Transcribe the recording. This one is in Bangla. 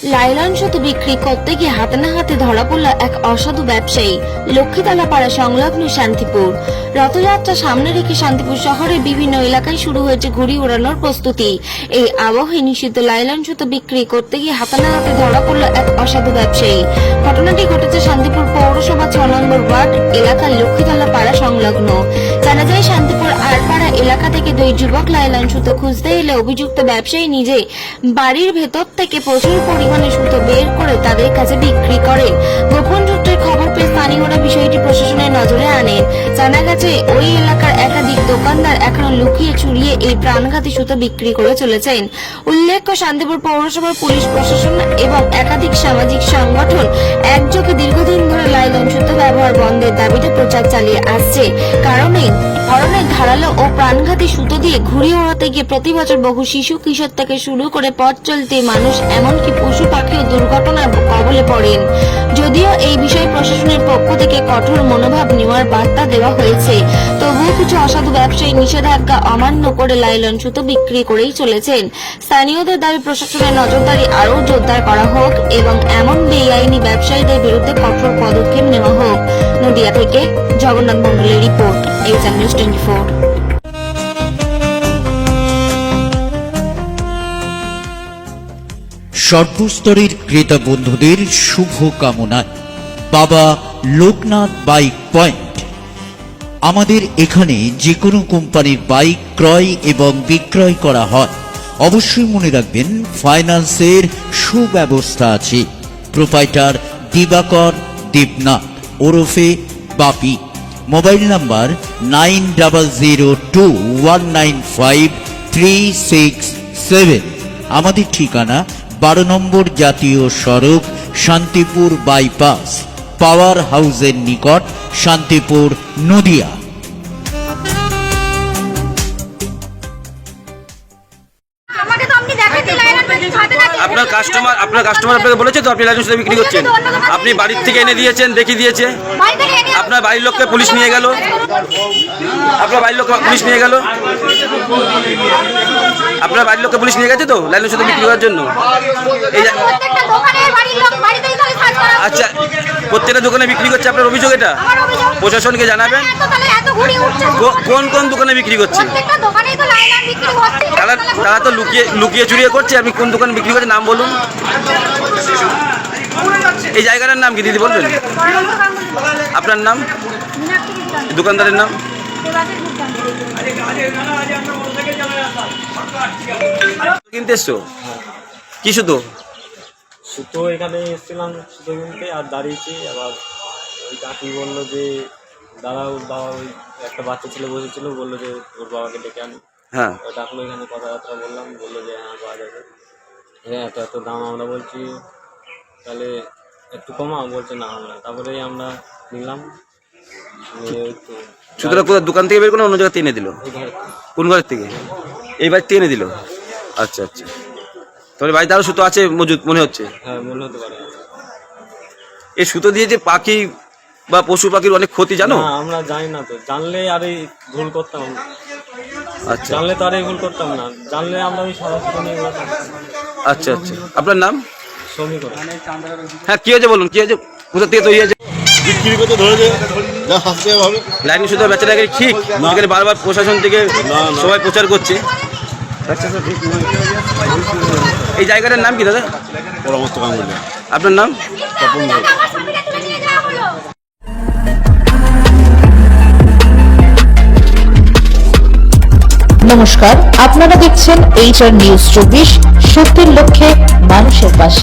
লাইলন সুতো বিক্রি করতে গিয়ে হাতে না হাতে ধরা পড়ল এক অসাধু ব্যবসায়ী। লক্ষ্মীতলা পাড়া সংলগ্ন শান্তিপুর। রথযাত্রা সামনে রেখে শান্তিপুর শহরের বিভিন্ন এলাকায় শুরু হয়েছে ঘুড়ি ওড়ানোর প্রস্তুতি। এই আবহে নিষিদ্ধ লাইলন সুতো বিক্রি করতে গিয়ে হাতে না হাতে ধরা পড়ল এক অসাধু ব্যবসায়ী। ঘটনাটি ঘটেছে শান্তিপুর পৌরসভা 6 নম্বর ওয়ার্ড এলাকার লক্ষ্মীতলা পাড়া সংলগ্ন। জানা যায় শান্তিপুর আরপাড়া এলাকা থেকে দুই যুবক লাইলন সুতো খুঁজতে এলে অভিযুক্ত ব্যবসায়ী নিজে বাড়ির ভেতর থেকে প্রচুর পরিমাণে সুতো বের করে তাদের কাছে বিক্রি করেন। গোপন সূত্রের খবর পেয়ে স্থানীয়রা বিষয়টি প্রশাসনের নজরে আনেন। জানা গেছে ওই এলাকার একাধিক দোকানদার এখনো লুকিয়ে চুরিয়ে এই প্রাণঘাতী সুতো বিক্রি করে চলেছেন। উল্লেখ্য, শান্তিপুর পৌরসভার পুলিশ প্রশাসন এবং একাধিক সামাজিক সংগঠন একযোগে দীর্ঘদিন ধরে লাইলন সুতো ব্যবহার বন্ধের দাবিতে প্রচার চালিয়ে আসছে। কারণে ধারালো ও প্রাণঘাতী সুতো দিয়ে ঘুড়ি ওড়াতে গিয়ে প্রতি বছর বহু শিশু কিশোর থেকে শুরু করে পথ চলতে মানুষ এমনকি পশু পাখিও দুর্ঘটনার কবলে পড়েন। যদিও এই বিষয়ে প্রশাসনের পক্ষ থেকে কঠোর মনোভাব নেওয়ার বার্তা দেওয়া হয়েছে, তবুও কিছু অসাধু ব্যবসায়ী নিষেধাজ্ঞা অমান্য করে লাইলন সুতো বিক্রি করেই চলেছেন। স্থানীয়দের দাবি প্রশাসনের নজরদারি আরও জোরদার করা হোক এবং এমন বেআইনি ব্যবসায়ীদের বিরুদ্ধে কঠোর পদক্ষেপ নেওয়া হোক। নদিয়া থেকে জগন্নাথ মন্ডলের রিপোর্ট, এইচএন নিউজ 24। সর্বস্তরের ক্রেতা বন্ধুদের শুভ কামনায় বাবা লোকনাথ বাইক পয়েন্ট। আমাদের এখানে যে কোনো কোম্পানির বাইক ক্রয় এবং বিক্রয় করা হয়। অবশ্যই মনে রাখবেন, ফাইন্যান্সের সুব্যবস্থা আছে। প্রোপাইটার দিবাকর দেবনাথ ওরফে বাপি। Mobile number 9002195367। আমাদের ঠিকানা 12 নম্বর জাতীয় সড়ক, শান্তিপুর বাইপাস, পাওয়ার হাউসের নিকট, শান্তিপুর, নদিয়া। আপনার কাস্টমার আপনাকে বলেছে তো আপনি লাইসেন্স বিক্রি করছেন? আপনি বাড়ির থেকে এনে দিয়েছেন, দেখিয়ে দিয়েছে। আপনার বাড়ির লোককে পুলিশ নিয়ে গেল, আপনার বাড়ির লোককে পুলিশ নিয়ে গেল, আপনার বাড়ির লোককে পুলিশ নিয়ে গেছে তো লাইসেন্স বিক্রি করার জন্য। এই আচ্ছা, প্রত্যেকটা দোকানে বিক্রি করছে আপনার অভিযোগ? এটা প্রশাসনকে জানাবেন। কোন কোন দোকানে বিক্রি করছে? তারা তো লুকিয়ে চুরিয়ে করছে। আপনি কোন দোকানে বিক্রি করছে নাম বলুন। এই জায়গাটার নাম কি দিদি বলবেন? আপনার নাম, দোকানদারের নাম? কিনতে এসছো? কি সুতো? সুতো এখানে এসেছিলাম সুতো কিনতে, আর দাঁড়িয়েছি। আবার ওই কাকি বললো যে দাদা, ওর বাবা, ওই একটা বাচ্চা ছেলে বসেছিল, বললো যে ওর বাবাকে ডেকে আনি। হ্যাঁ, ডাকলো, এখানে কথাবার্তা বললাম, বললো যে হ্যাঁ পাওয়া যাবে। হ্যাঁ, এত এত দাম আমরা বলছি, তাহলে একটু কমাও। বলছে না আমরা। তারপরে আমরা নিলাম। সুতরাং কোথাও দোকান থেকে বের করে অন্য জায়গা থেকে এনে দিল? কোন ঘরের থেকে? এই বাড়িতে এনে দিল? আচ্ছা আচ্ছা, তাহলে বাড়িতে আরো সুতো আছে মজুদ মনে হচ্ছে? হ্যাঁ, মনে হতে পারে। এই সুতো দিয়ে যে পাখি বা পশু পাখির অনেক ক্ষতি, জানো? আমরা জানি না তো, জানলে আর এই ভুল করতাম। আচ্ছা, জানলে তো আর এই ভুল করতাম না। জানলে আমরা ওই সাদা সুতো নিয়ে বলতাম। আচ্ছা আচ্ছা, আপনার নাম? শ্রমিক। হ্যাঁ, কি হয়েছে বলুন, কি হয়েছে? কোথা থেকে তৈরি হয়েছে? বিক্রি করতে ধরেছে, যা শাস্তি হবে। লাইন সুতো বেচাটা ঠিক? এখানে বারবার প্রশাসন থেকে সবাই প্রচার করছে। এই জায়গাটার নাম কি দাদা? পরামর্শ কামড়। আপনার নাম? নমস্কার, আপনারা দেখছেন এইচআর নিউজ 24, সত্যের লক্ষ্যে মানুষের পাশে।